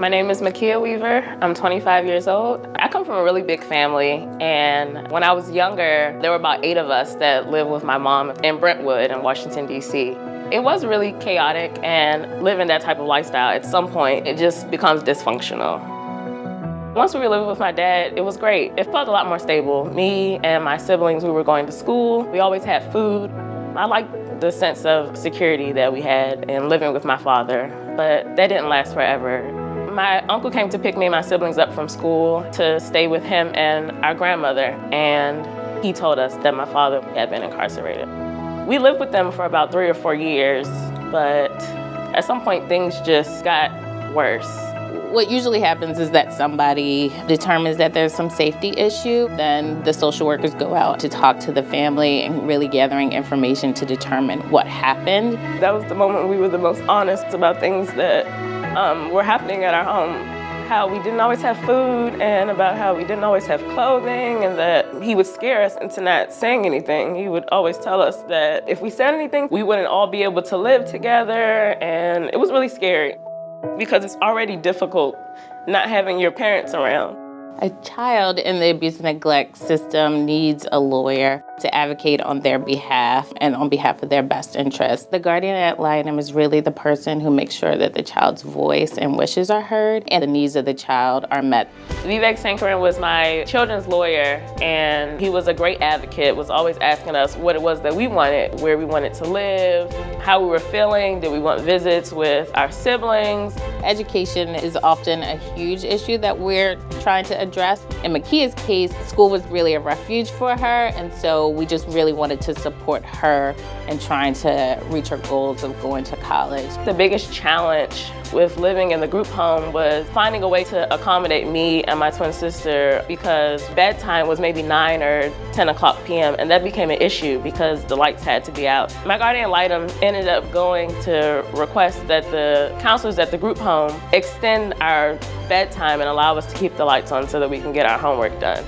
My name is Makia Weaver. I'm 25 years old. I come from a really big family, and when I was younger, there were about 8 of us that lived with my mom in Brentwood in Washington, D.C. It was really chaotic, and living that type of lifestyle, at some point, it just becomes dysfunctional. Once we were living with my dad, it was great. It felt a lot more stable. Me and my siblings, we were going to school. We always had food. I liked the sense of security that we had in living with my father, but that didn't last forever. My uncle came to pick me and my siblings up from school to stay with him and our grandmother, and he told us that my father had been incarcerated. We lived with them for about 3 or 4 years, but at some point things just got worse. What usually happens is that somebody determines that there's some safety issue. Then the social workers go out to talk to the family and really gathering information to determine what happened. That was the moment we were the most honest about things that were happening at our home. How we didn't always have food, and about how we didn't always have clothing, and that he would scare us into not saying anything. He would always tell us that if we said anything, we wouldn't all be able to live together, and it was really scary because it's already difficult not having your parents around. A child in the abuse and neglect system needs a lawyer to advocate on their behalf and on behalf of their best interests. The guardian ad litem is really the person who makes sure that the child's voice and wishes are heard and the needs of the child are met. Vivek Sankaran was my children's lawyer, and he was a great advocate, was always asking us what it was that we wanted, where we wanted to live, how we were feeling, did we want visits with our siblings. Education is often a huge issue that we're trying to address. In Makia's case, school was really a refuge for her, and so we just really wanted to support her in trying to reach her goals of going to college. The biggest challenge with living in the group home was finding a way to accommodate me and my twin sister, because bedtime was maybe 9 or 10 o'clock p.m. and that became an issue because the lights had to be out. My guardian ad litem ended up going to request that the counselors at the group home extend our bedtime and allow us to keep the lights on so that we can get our homework done.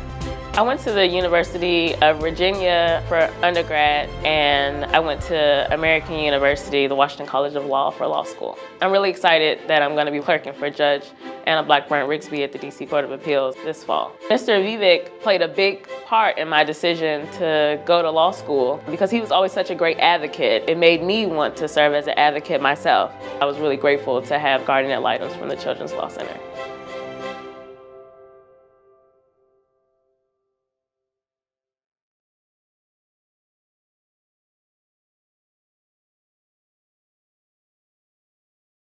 I went to the University of Virginia for undergrad, and I went to American University, the Washington College of Law, for law school. I'm really excited that I'm going to be clerking for Judge Anna Blackburn-Rigsby at the DC Court of Appeals this fall. Mr. Vivek played a big part in my decision to go to law school because he was always such a great advocate. It made me want to serve as an advocate myself. I was really grateful to have guardian ad litems from the Children's Law Center.